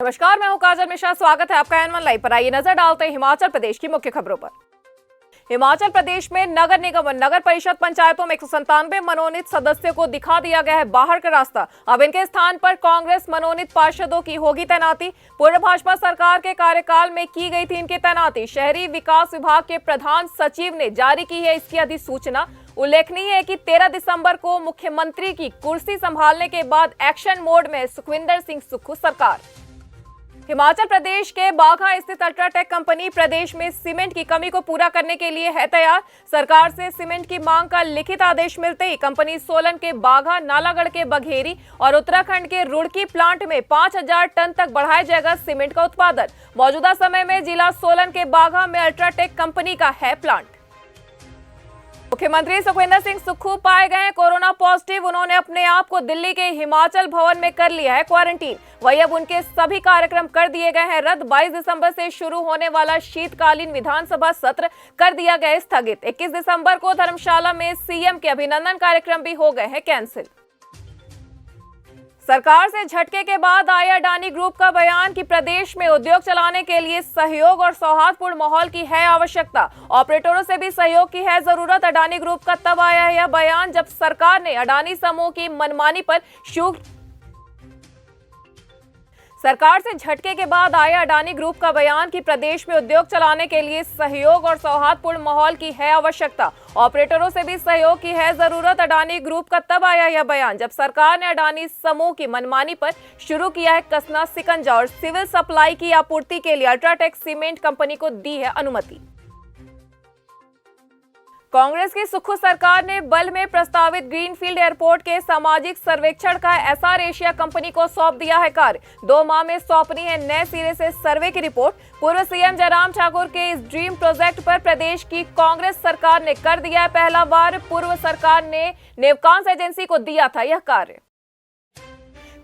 नमस्कार, मैं हूं काजल मिश्रा। स्वागत है आपका N1 लाइव पर। आइए नजर डालते हैं हिमाचल प्रदेश की मुख्य खबरों पर। हिमाचल प्रदेश में नगर निगम और नगर परिषद पंचायतों में 197 मनोनीत सदस्यों को दिखा दिया गया है बाहर का रास्ता। अब इनके स्थान पर कांग्रेस मनोनीत पार्षदों की होगी तैनाती। पूर्व भाजपा सरकार के कार्यकाल में की गई थी इनकी तैनाती। शहरी विकास विभाग के प्रधान सचिव ने जारी की है इसकी अधिसूचना। उल्लेखनीय है कि 13 दिसंबर को मुख्यमंत्री की कुर्सी संभालने के बाद एक्शन मोड में सुखविंदर सिंह सुक्खू सरकार। हिमाचल प्रदेश के बाघा स्थित अल्ट्राटेक कंपनी प्रदेश में सीमेंट की कमी को पूरा करने के लिए है तैयार। सरकार से सीमेंट की मांग का लिखित आदेश मिलते ही कंपनी सोलन के बाघा, नालागढ़ के बघेरी और उत्तराखंड के रुड़की प्लांट में 5000 टन तक बढ़ाया जाएगा सीमेंट का उत्पादन। मौजूदा समय में जिला सोलन के बाघा में अल्ट्राटेक कंपनी का है प्लांट। मुख्यमंत्री सुखविंदर सिंह सुक्खू पाए गए हैं कोरोना पॉजिटिव। उन्होंने अपने आप को दिल्ली के हिमाचल भवन में कर लिया है क्वारंटीन। वहीं अब उनके सभी कार्यक्रम कर दिए गए हैं रद्द। 22 दिसंबर से शुरू होने वाला शीतकालीन विधानसभा सत्र कर दिया गया स्थगित। 21 दिसंबर को धर्मशाला में सीएम के अभिनंदन कार्यक्रम भी हो गए हैं कैंसिल। सरकार से झटके के बाद आया अडानी ग्रुप का बयान कि प्रदेश में उद्योग चलाने के लिए सहयोग और सौहार्दपूर्ण माहौल की है आवश्यकता। ऑपरेटरों से भी सहयोग की है जरूरत। अडानी ग्रुप का तब आया है यह बयान जब सरकार ने अडानी समूह की मनमानी पर सरकार से झटके के बाद आया अडानी ग्रुप का बयान कि प्रदेश में उद्योग चलाने के लिए सहयोग और सौहार्दपूर्ण माहौल की है आवश्यकता। ऑपरेटरों से भी सहयोग की है जरूरत। अडानी ग्रुप का तब आया यह बयान जब सरकार ने अडानी समूह की मनमानी पर शुरू किया है कसना सिकंजा और सिविल सप्लाई की आपूर्ति के लिए अल्ट्राटेक सीमेंट कंपनी को दी है अनुमति। कांग्रेस की सुक्खू सरकार ने बल में प्रस्तावित ग्रीनफील्ड एयरपोर्ट के सामाजिक सर्वेक्षण का एसआर एशिया कंपनी को सौंप दिया है कार्य। 2 माह में सौंपनी है नए सिरे से सर्वे की रिपोर्ट। पूर्व सीएम जयराम ठाकुर के इस ड्रीम प्रोजेक्ट पर प्रदेश की कांग्रेस सरकार ने कर दिया है पहला बार। पूर्व सरकार ने नेवकांस एजेंसी को दिया था यह कार्य।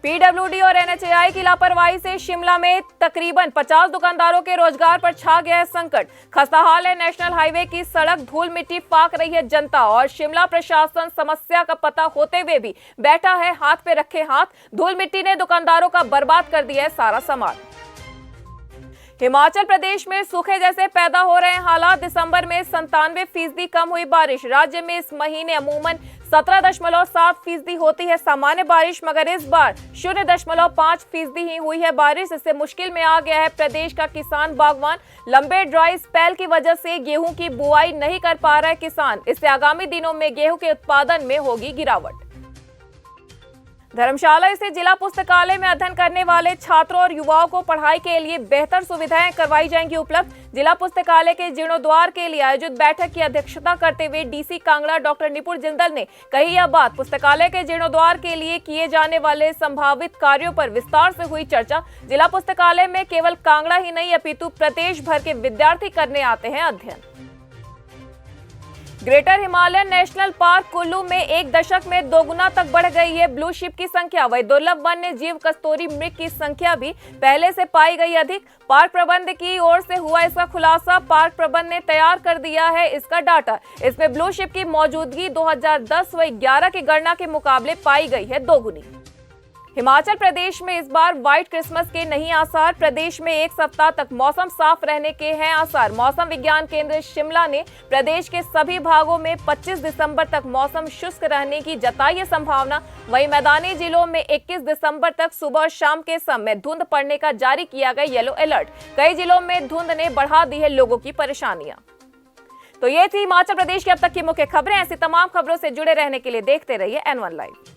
पीडब्ल्यूडी और एनएचएआई की लापरवाही से शिमला में तकरीबन 50 दुकानदारों के रोजगार पर छा गया है संकट। खस्ताहाल है नेशनल हाईवे की सड़क, धूल मिट्टी फाक रही है जनता और शिमला प्रशासन समस्या का पता होते हुए भी बैठा है हाथ पे रखे हाथ। धूल मिट्टी ने दुकानदारों का बर्बाद कर दिया है सारा सामान। हिमाचल प्रदेश में सूखे जैसे पैदा हो रहे हैं हालात। दिसंबर में 97% कम हुई बारिश। राज्य में इस महीने अमूमन 17.7% होती है सामान्य बारिश, मगर इस बार 0.5% ही हुई है बारिश। इससे मुश्किल में आ गया है प्रदेश का किसान बागवान। लंबे ड्राई स्पेल की वजह से गेहूं की बुआई नहीं कर पा रहा है किसान। इससे आगामी दिनों में गेहूं के उत्पादन में होगी गिरावट। धर्मशाला स्थित जिला पुस्तकालय में अध्ययन करने वाले छात्रों और युवाओं को पढ़ाई के लिए बेहतर सुविधाएं करवाई जाएंगी उपलब्ध। जिला पुस्तकालय के जीर्णोद्वार के लिए आयोजित बैठक की अध्यक्षता करते हुए डीसी कांगड़ा डॉक्टर निपुण जिंदल ने कही यह बात। पुस्तकालय के जीर्णोद्वार के लिए किए जाने वाले संभावित कार्यों पर विस्तार से हुई चर्चा। जिला पुस्तकालय में केवल कांगड़ा ही नहीं अपितु प्रदेश भर के विद्यार्थी करने आते हैं अध्ययन। Greater Himalayan national park Kullu में 1 दशक में 2 गुना तक बढ़ गई है ब्लू शिप की संख्या। वही दुर्लभ वन्य जीव कस्तूरी मृग की संख्या भी पहले से पाई गई अधिक। पार्क प्रबंध की ओर से हुआ इसका खुलासा। पार्क प्रबंध ने तैयार कर दिया है इसका डाटा। इसमें ब्लू शिप की मौजूदगी 2010 व 11 की गणना के मुकाबले पाई गई है 2 गुनी। हिमाचल प्रदेश में इस बार व्हाइट क्रिसमस के नहीं आसार। प्रदेश में 1 सप्ताह तक मौसम साफ रहने के हैं आसार। मौसम विज्ञान केंद्र शिमला ने प्रदेश के सभी भागों में 25 दिसंबर तक मौसम शुष्क रहने की जताई है संभावना। वहीं मैदानी जिलों में 21 दिसंबर तक सुबह और शाम के समय धुंध पड़ने का जारी किया गया येलो अलर्ट। कई जिलों में धुंध ने बढ़ा दी है लोगों की परेशानियां। तो ये थी हिमाचल प्रदेश की अब तक की मुख्य खबरें। ऐसी तमाम खबरों से जुड़े रहने के लिए देखते रहिए N1 लाइव।